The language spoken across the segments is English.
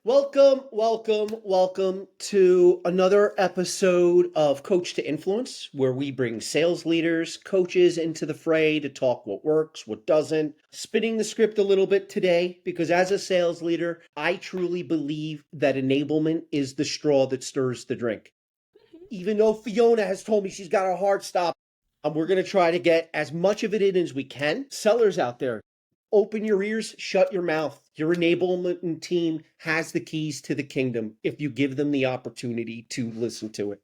Welcome to another episode of Coach to Influence, where we bring sales leaders, coaches into the fray to talk what works, what doesn't. Spinning the script a little bit today, because as a sales leader, I truly believe that enablement is the straw that stirs the drink. Even though Fiona has told me she's got a hard stop, we're going to try to get as much of it in as we can. Sellers out there, open your ears, shut your mouth. Your enablement team has the keys to the kingdom if you give them the opportunity to listen to it.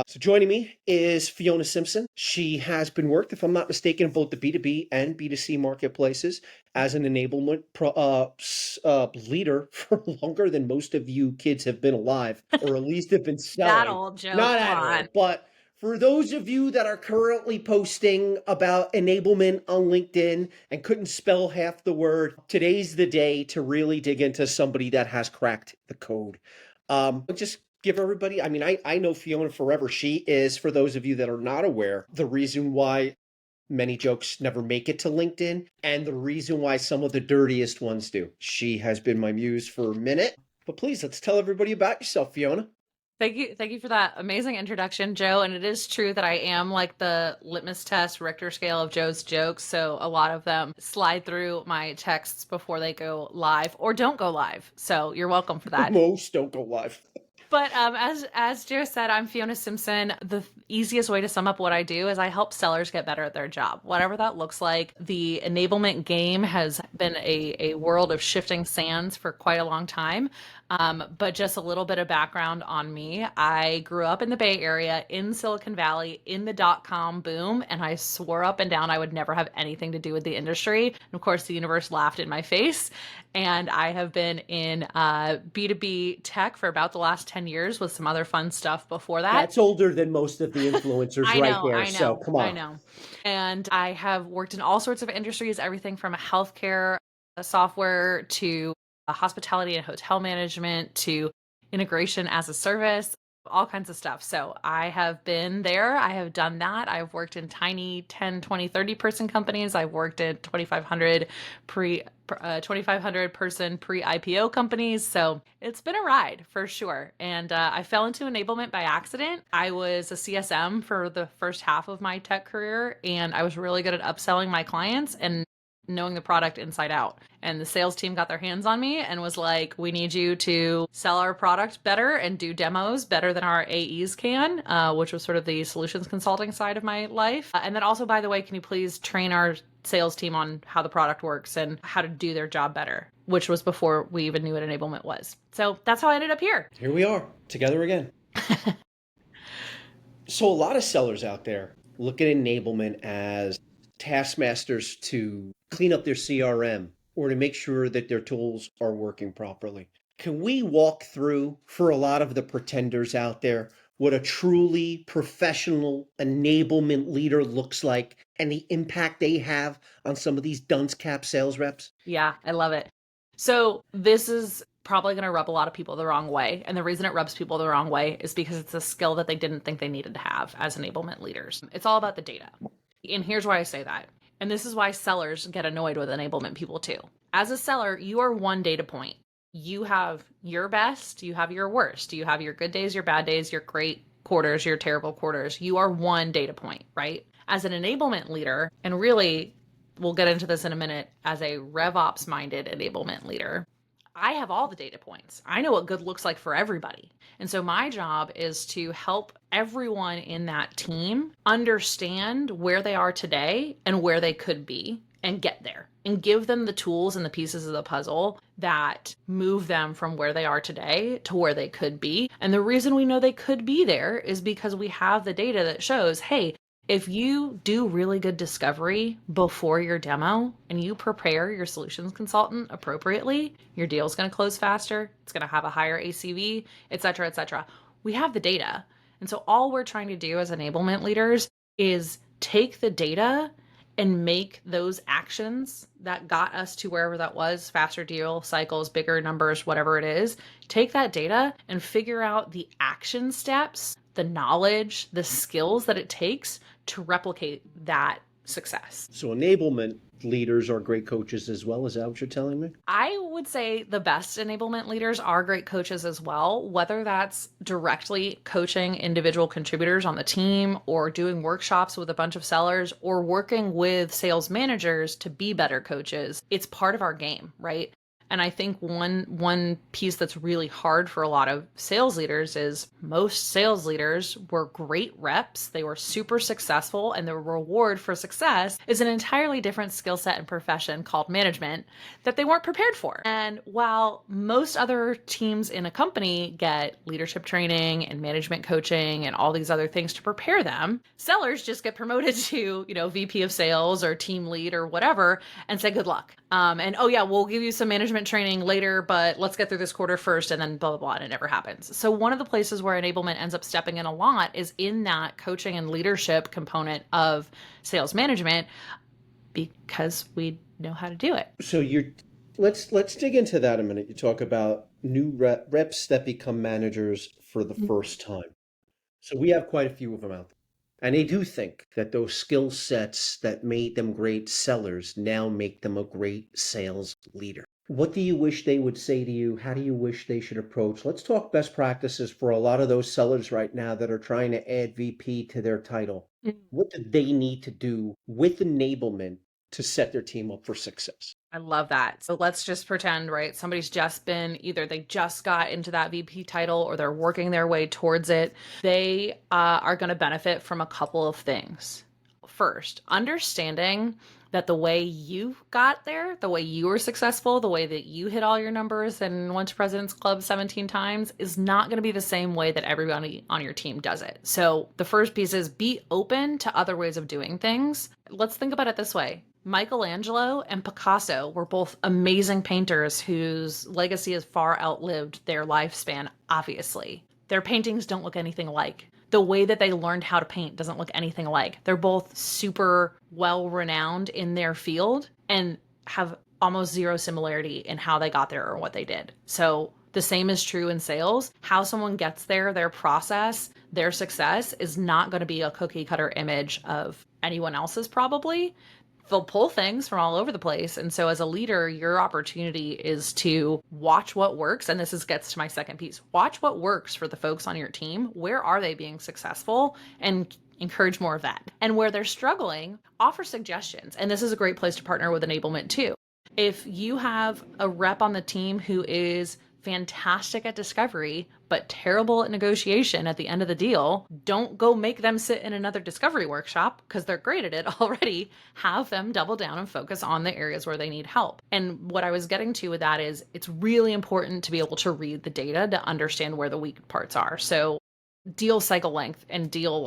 So joining me is Fiona Simpson. She has been worked, if I'm not mistaken, in both the B2B and B2C marketplaces as an enablement leader for longer than most of you kids have been alive, or at least have been selling. That old joke, Not come that on. old, but for those of you that are currently posting about enablement on LinkedIn and couldn't spell half the word, today's the day to really dig into somebody that has cracked the code. Just give everybody, I know Fiona forever. She is, for those of you that are not aware, the reason why many jokes never make it to LinkedIn and the reason why some of the dirtiest ones do. She has been my muse for a minute, but please, let's tell everybody about yourself, Fiona. Thank you for that amazing introduction, Joe. And it is true that I am like the litmus test Richter scale of Joe's jokes. So a lot of them slide through my texts before they go live or don't go live. So you're welcome for that. Most don't go live. But as Joe said, I'm Fiona Simpson. The easiest way to sum up what I do is I help sellers get better at their job, whatever that looks like. The enablement game has been a world of shifting sands for quite a long time. But just a little bit of background on me. I grew up in the Bay Area, in Silicon Valley, in the dot-com boom, and I swore up and down I would never have anything to do with the industry. And of course, the universe laughed in my face. And I have been in B2B tech for about the last 10 years with some other fun stuff before that. That's older than most of the influencers there. So come on. I know. And I have worked in all sorts of industries, everything from healthcare software to hospitality and hotel management to integration as a service, all kinds of stuff. So I have been there. I have done that. I've worked in tiny 10, 20, 30 person companies. I've worked in 2,500 person pre-IPO companies. So it's been a ride for sure. And I fell into enablement by accident. I was a CSM for the first half of my tech career, and I was really good at upselling my clients and knowing the product inside out. And the sales team got their hands on me and was like, we need you to sell our product better and do demos better than our AEs can, which was sort of the solutions consulting side of my life. And then also, by the way, can you please train our sales team on how the product works and how to do their job better, which was before we even knew what enablement was. So that's how I ended up here. Here we are, together again. So a lot of sellers out there look at enablement as taskmasters to clean up their CRM or to make sure that their tools are working properly. Can we walk through, for a lot of the pretenders out there, what a truly professional enablement leader looks like and the impact they have on some of these dunce cap sales reps? Yeah, I love it. So this is probably going to rub a lot of people the wrong way. And the reason it rubs people the wrong way is because it's a skill that they didn't think they needed to have as enablement leaders. It's all about the data. And here's why I say that. And this is why sellers get annoyed with enablement people too. As a seller, you are one data point. You have your best, you have your worst, you have your good days, your bad days, your great quarters, your terrible quarters. You are one data point, right? As an enablement leader, and really, we'll get into this in a minute, as a RevOps minded enablement leader, I have all the data points. I know what good looks like for everybody. And so my job is to help everyone in that team understand where they are today and where they could be and get there and give them the tools and the pieces of the puzzle that move them from where they are today to where they could be. And the reason we know they could be there is because we have the data that shows, hey, if you do really good discovery before your demo and you prepare your solutions consultant appropriately, your deal's going to close faster, it's going to have a higher ACV, et cetera, et cetera. We have the data. And so all we're trying to do as enablement leaders is take the data and make those actions that got us to wherever that was, faster deal cycles, bigger numbers, whatever it is, take that data and figure out the action steps, the knowledge, the skills that it takes to replicate that success. So enablement leaders are great coaches as well. Is that what you're telling me? I would say the best enablement leaders are great coaches as well, whether that's directly coaching individual contributors on the team or doing workshops with a bunch of sellers or working with sales managers to be better coaches. It's part of our game, right? And I think one piece that's really hard for a lot of sales leaders is most sales leaders were great reps. They were super successful, and the reward for success is an entirely different skill set and profession called management that they weren't prepared for. And while most other teams in a company get leadership training and management coaching and all these other things to prepare them, sellers just get promoted to, VP of sales or team lead or whatever and say good luck. And oh yeah, we'll give you some management training later, but let's get through this quarter first, and then blah, blah, blah, and it never happens. So one of the places where enablement ends up stepping in a lot is in that coaching and leadership component of sales management, because we know how to do it. So let's dig into that a minute. You talk about new reps that become managers for the first time. So we have quite a few of them out there. And they do think that those skill sets that made them great sellers now make them a great sales leader. What do you wish they would say to you? How do you wish they should approach? Let's talk best practices for a lot of those sellers right now that are trying to add VP to their title. What do they need to do with enablement to set their team up for success? I love that. So let's just pretend, right? Somebody's just been either they just got into that VP title or they're working their way towards it. They are going to benefit from a couple of things. First, understanding that the way you got there, the way you were successful, the way that you hit all your numbers and went to President's Club 17 times is not going to be the same way that everybody on your team does it. So the first piece is be open to other ways of doing things. Let's think about it this way. Michelangelo and Picasso were both amazing painters whose legacy has far outlived their lifespan, obviously. Their paintings don't look anything alike. The way that they learned how to paint doesn't look anything alike. They're both super well-renowned in their field and have almost zero similarity in how they got there or what they did. So the same is true in sales. How someone gets there, their process, their success is not going to be a cookie cutter image of anyone else's probably. They'll pull things from all over the place. And so as a leader, your opportunity is to watch what works. And gets to my second piece. Watch what works for the folks on your team. Where are they being successful? And encourage more of that. And where they're struggling, offer suggestions. And this is a great place to partner with enablement too. If you have a rep on the team who is fantastic at discovery, but terrible at negotiation at the end of the deal, don't go make them sit in another discovery workshop because they're great at it already. Have them double down and focus on the areas where they need help. And what I was getting to with that is it's really important to be able to read the data to understand where the weak parts are. So deal cycle length and deal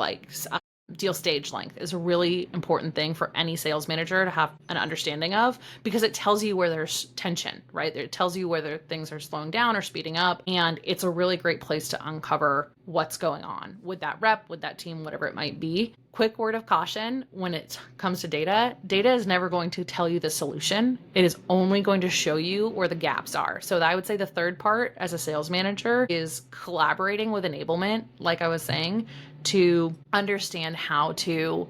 stage length is a really important thing for any sales manager to have an understanding of, because it tells you where there's tension, right? It tells you whether things are slowing down or speeding up. And it's a really great place to uncover what's going on with that rep, with that team, whatever it might be. Quick word of caution when it comes to data is never going to tell you the solution. It is only going to show you where the gaps are. So I would say the third part as a sales manager is collaborating with enablement, like I was saying, to understand how to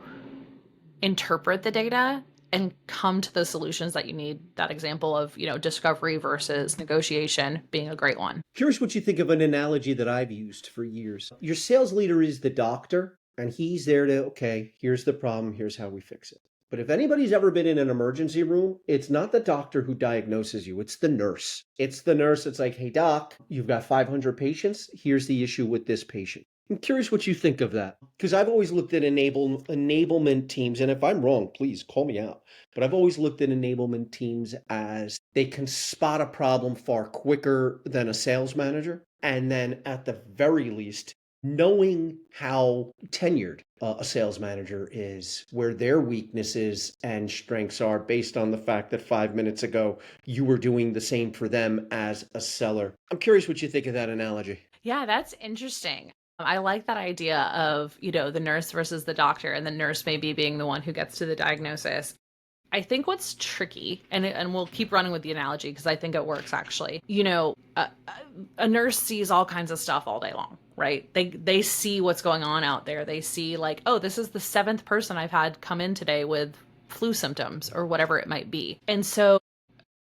interpret the data and come to the solutions that you need. That example of, discovery versus negotiation being a great one. Curious what you think of an analogy that I've used for years. Your sales leader is the doctor, and he's there to, okay, here's the problem, here's how we fix it. But if anybody's ever been in an emergency room, it's not the doctor who diagnoses you, it's the nurse. It's the nurse that's like, hey doc, you've got 500 patients, here's the issue with this patient. I'm curious what you think of that, because I've always looked at enablement teams, and if I'm wrong, please call me out. But I've always looked at enablement teams as they can spot a problem far quicker than a sales manager. And then at the very least, knowing how tenured a sales manager is, where their weaknesses and strengths are based on the fact that 5 minutes ago you were doing the same for them as a seller. I'm curious what you think of that analogy. Yeah, that's interesting. I like that idea of, the nurse versus the doctor, and the nurse maybe being the one who gets to the diagnosis. I think what's tricky, and we'll keep running with the analogy because I think it works actually. A nurse sees all kinds of stuff all day long, right? They see what's going on out there. They see like, oh, this is the 7th person I've had come in today with flu symptoms or whatever it might be. And so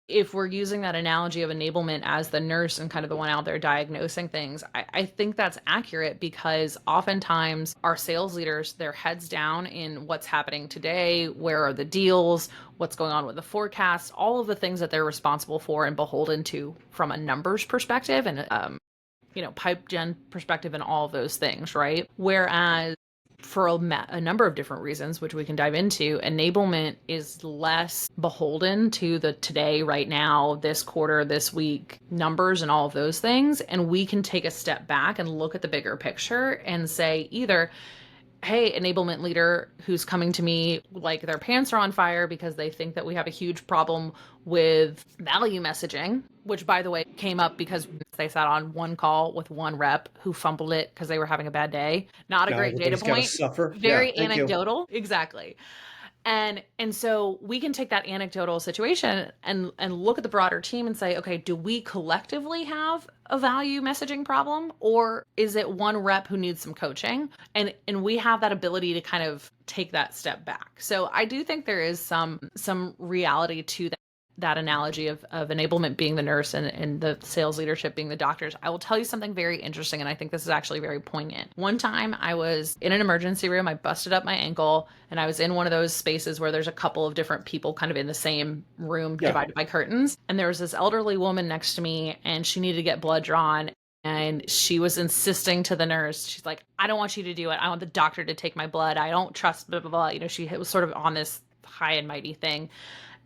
if we're using that analogy of enablement as the nurse and kind of the one out there diagnosing things, I think that's accurate, because oftentimes our sales leaders, their heads down in what's happening today, where are the deals, what's going on with the forecast, all of the things that they're responsible for and beholden to from a numbers perspective and pipe gen perspective and all of those things, right? Whereas for a number of different reasons, which we can dive into, enablement is less beholden to the today, right now, this quarter, this week numbers and all of those things. And we can take a step back and look at the bigger picture and say either, hey, enablement leader who's coming to me like their pants are on fire because they think that we have a huge problem with value messaging, which, by the way, came up because they sat on one call with one rep who fumbled it because they were having a bad day. Not a Now great data everybody's got to point. suffer. Yeah, Very thank you. anecdotal. Exactly. And so we can take that anecdotal situation and look at the broader team and say, okay, do we collectively have a value messaging problem, or is it one rep who needs some coaching? And we have that ability to kind of take that step back. So I do think there is some reality to that analogy of enablement being the nurse and the sales leadership being the doctors. I will tell you something very interesting, and I think this is actually very poignant. One time I was in an emergency room, I busted up my ankle, and I was in one of those spaces where there's a couple of different people kind of in the same room divided by curtains. And there was this elderly woman next to me, and she needed to get blood drawn. And she was insisting to the nurse, she's like, I don't want you to do it. I want the doctor to take my blood. I don't trust blah, blah, blah. She was sort of on this high and mighty thing.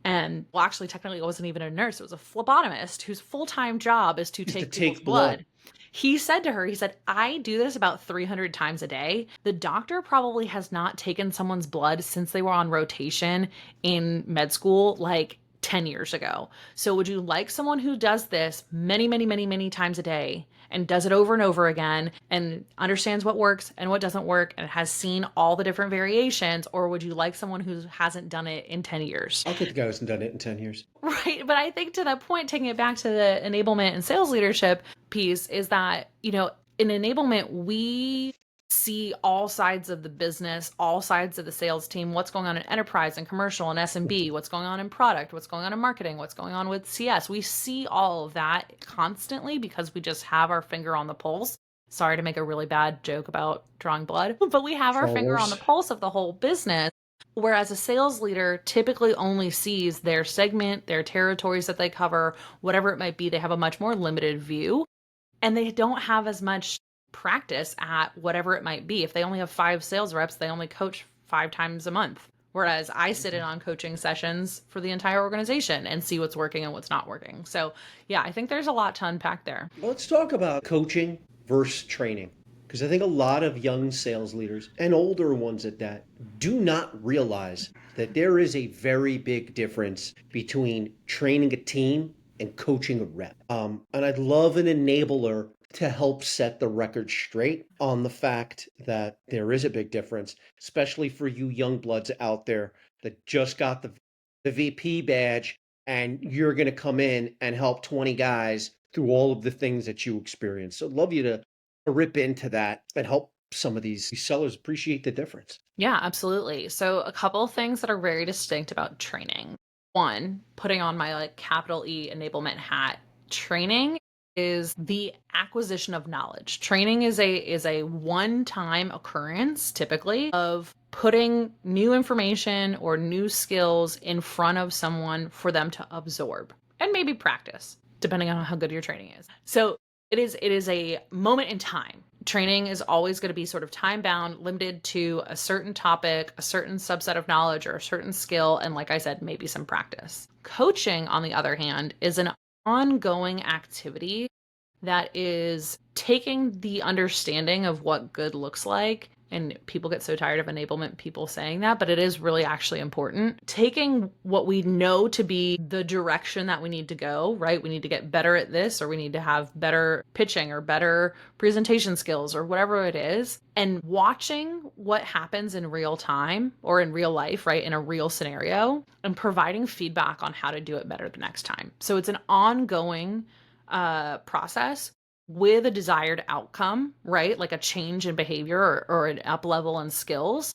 And well, actually, technically, it wasn't even a nurse. It was a phlebotomist whose full-time job is to take people's blood. He said to her, I do this about 300 times a day. The doctor probably has not taken someone's blood since they were on rotation in med school, like 10 years ago. So would you like someone who does this many, many, many, many times a day and does it over and over again and understands what works and what doesn't work and has seen all the different variations? Or would you like someone who hasn't done it in 10 years? I'll take the guy who hasn't done it in 10 years. Right. But I think to that point, taking it back to the enablement and sales leadership piece is that, in enablement, we see all sides of the business, all sides of the sales team, what's going on in enterprise and commercial and SMB, what's going on in product, what's going on in marketing, what's going on with CS. We see all of that constantly because we just have our finger on the pulse. Sorry to make a really bad joke about drawing blood, but we have our finger on the pulse of the whole business. Whereas a sales leader typically only sees their segment, their territories that they cover, whatever it might be. They have a much more limited view, and they don't have as much practice at whatever it might be. If they only have 5 sales reps, they only coach 5 times a month. Whereas I sit in on coaching sessions for the entire organization and see what's working and what's not working. So yeah, I think there's a lot to unpack there. Let's talk about coaching versus training, because I think a lot of young sales leaders and older ones at that do not realize that there is a very big difference between training a team and coaching a rep. And I'd love an enabler to help set the record straight on the fact that there is a big difference, especially for you young bloods out there that just got the VP badge, and you're going to come in and help 20 guys through all of the things that you experience. So I'd love you to rip into that and help some of these sellers appreciate the difference. Yeah, absolutely. So a couple of things that are very distinct about training. One, putting on my capital E enablement hat, training is the acquisition of knowledge. Training is a one-time occurrence, typically, of putting new information or new skills in front of someone for them to absorb and maybe practice, depending on how good your training is. So it is a moment in time. Training is always going to be sort of time-bound, limited to a certain topic, a certain subset of knowledge, or a certain skill, and like I said, maybe some practice. Coaching, on the other hand, is an ongoing activity that is taking the understanding of what good looks like, and people get so tired of enablement people saying that, but it is really actually important. Taking what we know to be the direction that we need to go, right? We need to get better at this, or we need to have better pitching or better presentation skills or whatever it is, and watching what happens in real time or in real life, right? In a real scenario, and providing feedback on how to do it better the next time. So it's an ongoing process with a desired outcome, right? Like a change in behavior or an up level in skills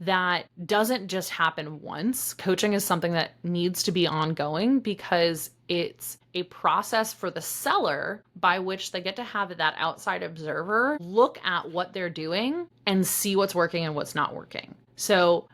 that doesn't just happen once. Coaching is something that needs to be ongoing because it's a process for the seller by which they get to have that outside observer look at what they're doing and see what's working and what's not working. So,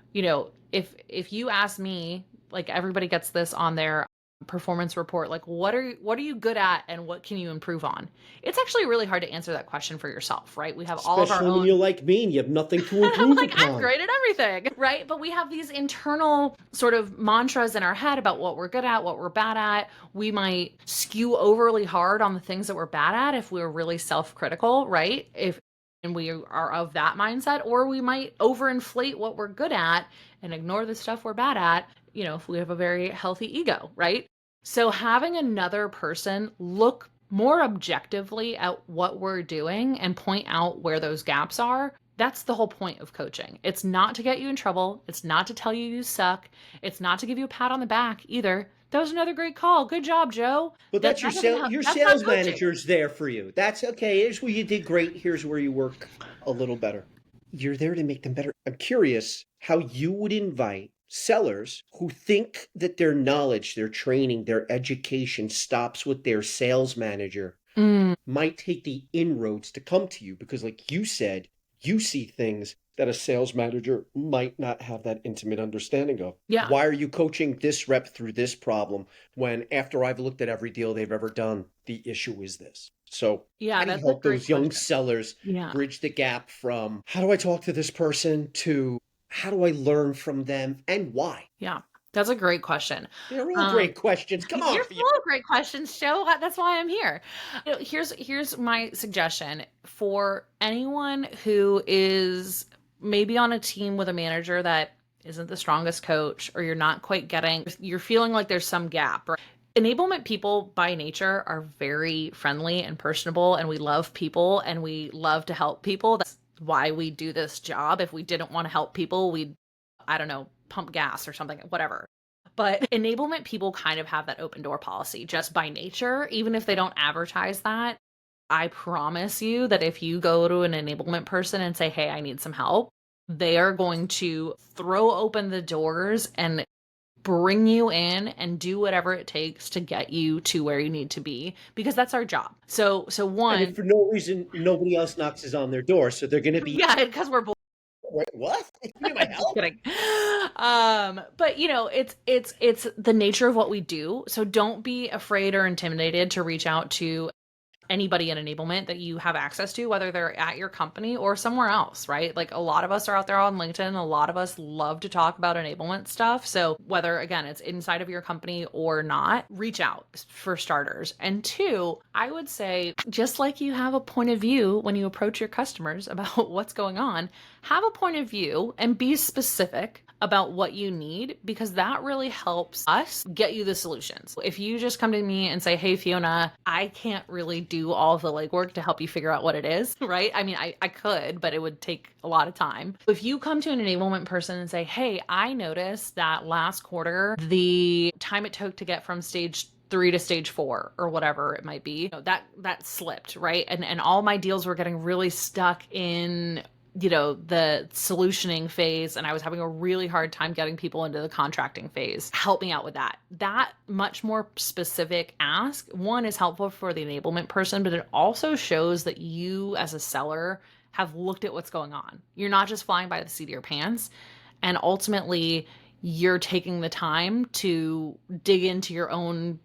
if you ask me, like everybody gets this on their performance report, like what are you good at and what can you improve on? It's actually really hard to answer that question for yourself, right? We have all of our Especially when own. you're like me and you have nothing to I'm improve like, I'm upon. great at everything, right? But we have these internal sort of mantras in our head about what we're good at, what we're bad at. We might skew overly hard on the things that we're bad at if we're really self-critical, right? And we are of that mindset, or we might overinflate what we're good at and ignore the stuff we're bad at, if we have a very healthy ego, right? So having another person look more objectively at what we're doing and point out where those gaps are, that's the whole point of coaching. It's not to get you in trouble. It's not to tell you you suck. It's not to give you a pat on the back either. That was another great call. Good job, Joe. But that's your That's not sales coaching. manager's there for you. That's okay. Here's where you did great. Here's where you work a little better. You're there to make them better. I'm curious how you would invite sellers who think that their knowledge, their training, their education stops with their sales manager might take the inroads to come to you because, like you said, you see things that a sales manager might not have that intimate understanding of. Yeah. Why are you coaching this rep through this problem when after I've looked at every deal they've ever done, the issue is this? So how do you help those young sellers bridge the gap from how do I talk to this person to how do I learn from them and why? Yeah. That's a great question. They're all great questions. Come on. You're full of great questions, Joe. That's why I'm here. Here's my suggestion for anyone who is maybe on a team with a manager that isn't the strongest coach, or you're feeling like there's some gap. Right? Enablement people by nature are very friendly and personable, and we love people and we love to help people. That's why we do this job. If we didn't want to help people, we'd, I don't know, pump gas or something, whatever. But enablement people kind of have that open door policy just by nature, even if they don't advertise that. I promise you that if you go to an enablement person and say, hey, I need some help, they are going to throw open the doors and bring you in and do whatever it takes to get you to where you need to be, because that's our job. So one, and if for no reason nobody else knocks on their door, so they're going to be because we're Wait, what? You need my help? Kidding. But it's the nature of what we do. So don't be afraid or intimidated to reach out to anybody in enablement that you have access to, whether they're at your company or somewhere else, right? Like a lot of us are out there on LinkedIn. A lot of us love to talk about enablement stuff. So whether, again, it's inside of your company or not, reach out for starters. And two, I would say, just like you have a point of view when you approach your customers about what's going on, have a point of view and be specific about what you need, because that really helps us get you the solutions. If you just come to me and say, hey, Fiona, I can't really do all of the legwork to help you figure out what it is, right? I mean, I could, but it would take a lot of time. If you come to an enablement person and say, hey, I noticed that last quarter, the time it took to get from stage 3 to stage 4 or whatever it might be, that slipped, right? And all my deals were getting really stuck in the solutioning phase, and I was having a really hard time getting people into the contracting phase. Help me out with that. That much more specific ask, one, is helpful for the enablement person, but it also shows that you as a seller have looked at what's going on. You're not just flying by the seat of your pants, and ultimately you're taking the time to dig into your own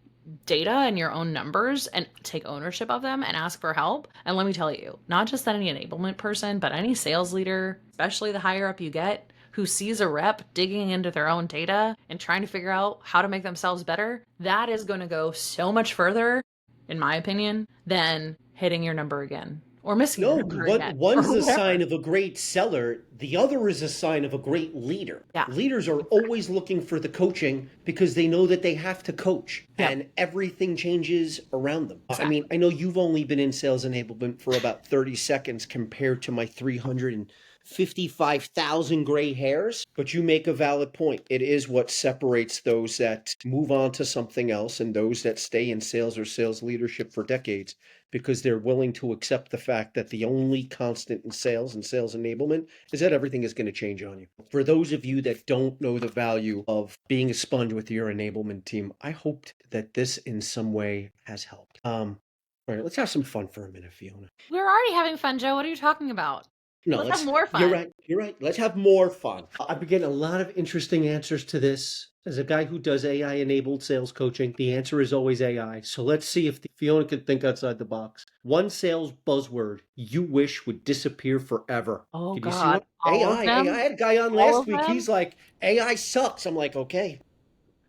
data and your own numbers and take ownership of them and ask for help. And let me tell you, not just any enablement person, but any sales leader, especially the higher up you get, who sees a rep digging into their own data and trying to figure out how to make themselves better, that is going to go so much further, in my opinion, than hitting your number again. Or missing your number again. One's a sign of a great seller. The other is a sign of a great leader. Yeah. Leaders are always looking for the coaching because they know that they have to coach, and everything changes around them. Exactly. I mean, I know you've only been in sales enablement for about 30 seconds compared to my 300 55,000 gray hairs, but you make a valid point. It is what separates those that move on to something else and those that stay in sales or sales leadership for decades, because they're willing to accept the fact that the only constant in sales and sales enablement is that everything is going to change on you. For those of you that don't know the value of being a sponge with your enablement team, I hoped that this in some way has helped. All right, let's have some fun for a minute, Fiona. We're already having fun, Joe. What are you talking about? No, Let's have more fun. You're right. Let's have more fun. I've been getting a lot of interesting answers to this. As a guy who does AI-enabled sales coaching, the answer is always AI. So let's see if Fiona can think outside the box. One sales buzzword you wish would disappear forever. Oh, Can you see God. what? All of AI. them? I had a guy on All last of week. them? He's like, AI sucks. I'm like, okay.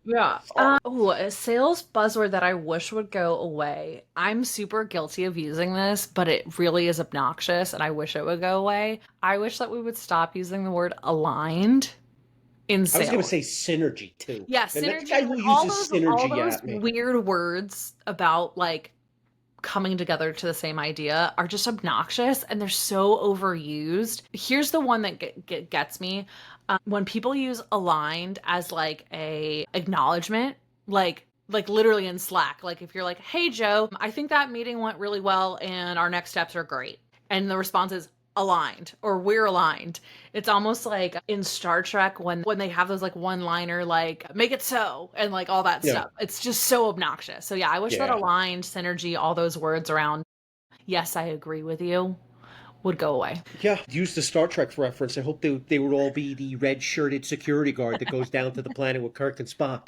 Yeah. A sales buzzword that I wish would go away. I'm super guilty of using this, but it really is obnoxious and I wish it would go away. I wish that we would stop using the word aligned in sales. I was going to say synergy too. Yeah, And synergy. that's the guy who all uses those, synergy all those at me. weird words about like coming together to the same idea are just obnoxious and they're so overused. Here's the one that gets me. When people use aligned as like a acknowledgement, like literally in Slack, like if you're like, hey Joe, I think that meeting went really well and our next steps are great. And the response is aligned or we're aligned. It's almost like in Star Trek when they have those like one-liner like make it so and like all that stuff. It's just so obnoxious. So yeah, I wish that aligned, synergy, all those words around yes, I agree with you would go away. Yeah, use the Star Trek reference. I hope they would all be the red-shirted security guard that goes down to the planet with Kirk and Spock.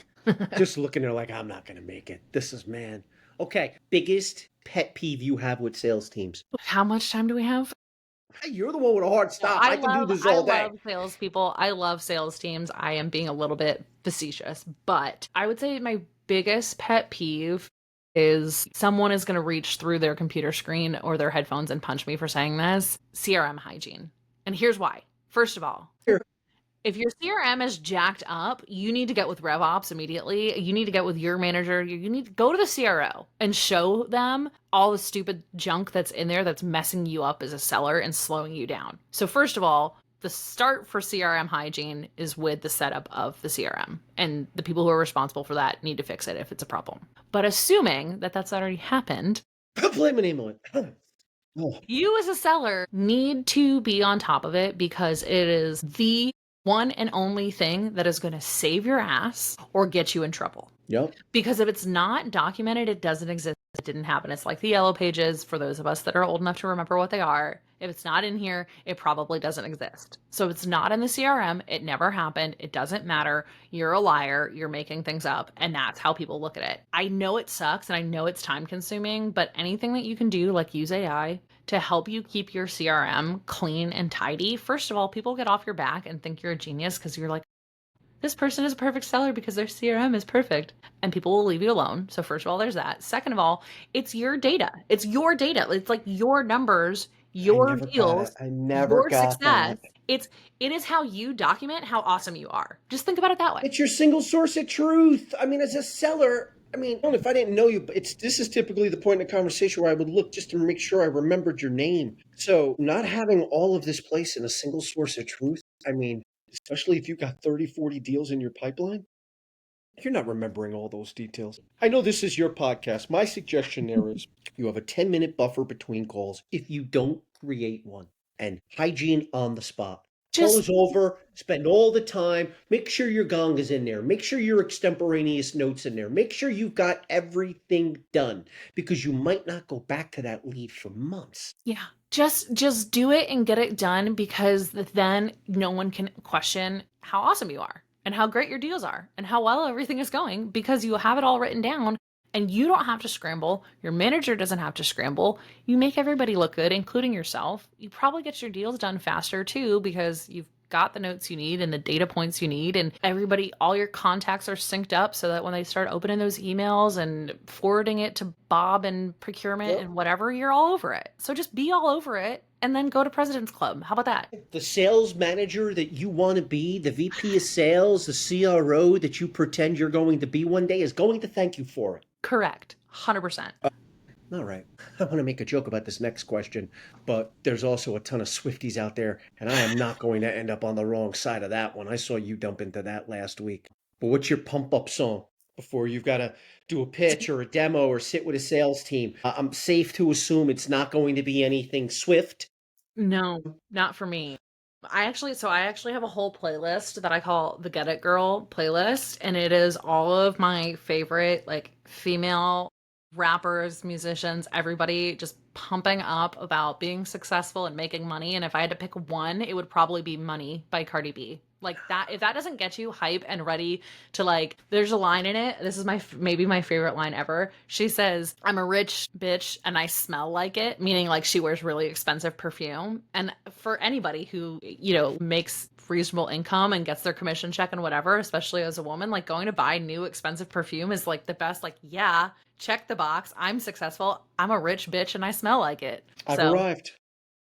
Just looking there like, I'm not going to make it. This is, man. Okay, biggest pet peeve you have with sales teams. How much time do we have? Hey, you're the one with a hard stop. I can do this all day. I love salespeople. I love sales teams. I am being a little bit facetious, but I would say my biggest pet peeve is someone is going to reach through their computer screen or their headphones and punch me for saying this. CRM hygiene. And here's why. First of all, if your CRM is jacked up, you need to get with RevOps immediately. You need to get with your manager. You need to go to the CRO and show them all the stupid junk that's in there that's messing you up as a seller and slowing you down. So first of all, the start for CRM hygiene is with the setup of the CRM, and the people who are responsible for that need to fix it if it's a problem. But assuming that that's already happened, blame an email. You as a seller need to be on top of it because it is the one and only thing that is going to save your ass or get you in trouble. Yep. Because if it's not documented, it doesn't exist. It didn't happen. It's like the yellow pages for those of us that are old enough to remember what they are. If it's not in here, it probably doesn't exist. So if it's not in the CRM, it never happened. It doesn't matter. You're a liar. You're making things up. And that's how people look at it. I know it sucks and I know it's time consuming, but anything that you can do, like use AI to help you keep your CRM clean and tidy. First of all, people get off your back and think you're a genius because you're like, this person is a perfect seller because their CRM is perfect, and people will leave you alone. So first of all, there's that. Second of all, it's your data. It's your data. It's like your numbers, your deals, your success. It is how you document how awesome you are. Just think about it that way. It's your single source of truth. I mean, as a seller, if I didn't know you, but this is typically the point in a conversation where I would look just to make sure I remembered your name. So not having all of this place in a single source of truth, especially if you've got 30, 40 deals in your pipeline, you're not remembering all those details. I know this is your podcast. My suggestion there is you have a 10-minute buffer between calls if you don't create one. And hygiene on the spot. Call is over, spend all the time, make sure your gong is in there, make sure your extemporaneous notes in there, make sure you've got everything done because you might not go back to that lead for months. Yeah. Just do it and get it done because then no one can question how awesome you are and how great your deals are and how well everything is going because you have it all written down and you don't have to scramble. Your manager doesn't have to scramble. You make everybody look good, including yourself. You probably get your deals done faster too because you've got the notes you need and the data points you need and all your contacts are synced up so that when they start opening those emails and forwarding it to Bob and procurement and whatever, you're all over it. So just be all over it and then go to President's Club. How about that? The sales manager that you want to be, the VP of sales, the CRO that you pretend you're going to be one day is going to thank you for it. Correct. 100%. All right. I want to make a joke about this next question, but there's also a ton of Swifties out there, and I am not going to end up on the wrong side of that one. I saw you dump into that last week. But what's your pump up song before you've got to do a pitch or a demo or sit with a sales team? I'm safe to assume it's not going to be anything Swift. No, not for me. I actually have a whole playlist that I call the Get It Girl playlist, and it is all of my favorite like female rappers, musicians, everybody just pumping up about being successful and making money. And if I had to pick one, it would probably be Money by Cardi B. Like that, if that doesn't get you hype and ready to like, there's a line in it. This is maybe my favorite line ever. She says, "I'm a rich bitch and I smell like it," meaning like she wears really expensive perfume. And for anybody who, makes reasonable income and gets their commission check and whatever, especially as a woman, like going to buy new expensive perfume is like the best. Like, yeah, check the box. I'm successful. I'm a rich bitch and I smell like it. I've So, arrived.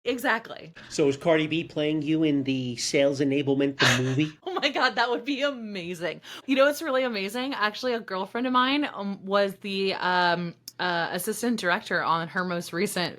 exactly. So is Cardi B playing you in the Sales Enablement, the movie? Oh my God, that would be amazing. You know, it's really amazing. Actually, a girlfriend of mine was the assistant director on her most recent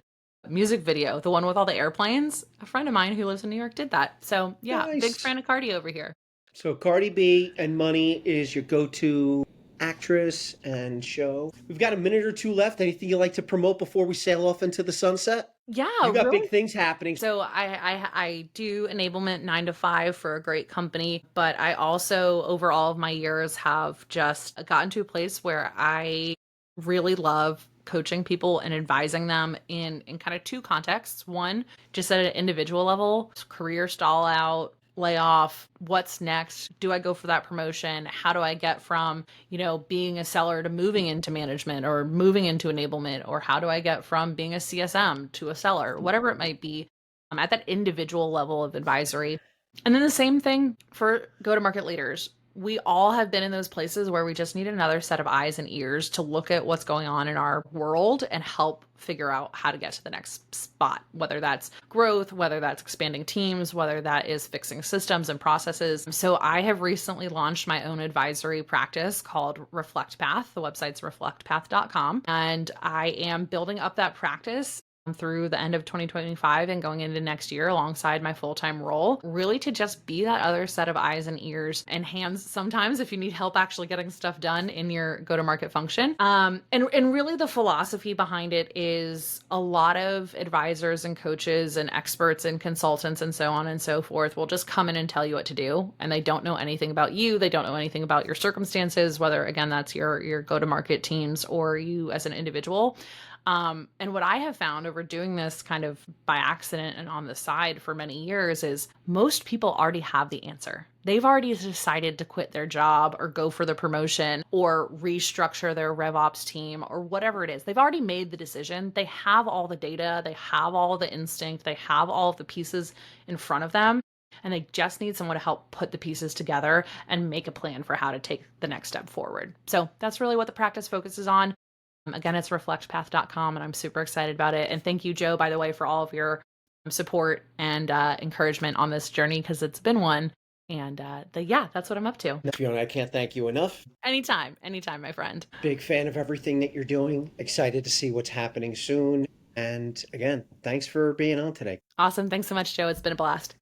music video, the one with all the airplanes. A friend of mine who lives in New York did that. So, yeah, big Nice. fan of Cardi over here. So Cardi B and Money is your go-to actress and show. We've got a minute or two left. Anything you'd like to promote before we sail off into the sunset? Yeah, You got really. big things happening. So I do enablement 9 to 5 for a great company, but I also over all of my years have just gotten to a place where I really love coaching people and advising them in kind of two contexts. One, just at an individual level, career stall out, layoff, what's next? Do I go for that promotion? How do I get from, being a seller to moving into management or moving into enablement? Or how do I get from being a CSM to a seller? Whatever it might be, at that individual level of advisory. And then the same thing for go to market leaders. We all have been in those places where we just need another set of eyes and ears to look at what's going on in our world and help figure out how to get to the next spot, whether that's growth, whether that's expanding teams, whether that is fixing systems and processes. So I have recently launched my own advisory practice called Reflect Path. The website's reflectpath.com. And I am building up that practice through the end of 2025 and going into next year alongside my full-time role, really to just be that other set of eyes and ears and hands sometimes if you need help actually getting stuff done in your go-to-market function. And really the philosophy behind it is a lot of advisors and coaches and experts and consultants and so on and so forth will just come in and tell you what to do. And they don't know anything about you. They don't know anything about your circumstances, whether again, that's your go-to-market teams or you as an individual. And what I have found over doing this kind of by accident and on the side for many years is most people already have the answer. They've already decided to quit their job or go for the promotion or restructure their RevOps team or whatever it is. They've already made the decision. They have all the data. They have all the instinct. They have all of the pieces in front of them. And they just need someone to help put the pieces together and make a plan for how to take the next step forward. So that's really what the practice focuses on. Again, it's reflectpath.com, and I'm super excited about it. And thank you, Joe, by the way, for all of your support and encouragement on this journey, because it's been one. And that's what I'm up to. Fiona, I can't thank you enough. Anytime, my friend. Big fan of everything that you're doing. Excited to see what's happening soon. And again, thanks for being on today. Awesome. Thanks so much, Joe. It's been a blast.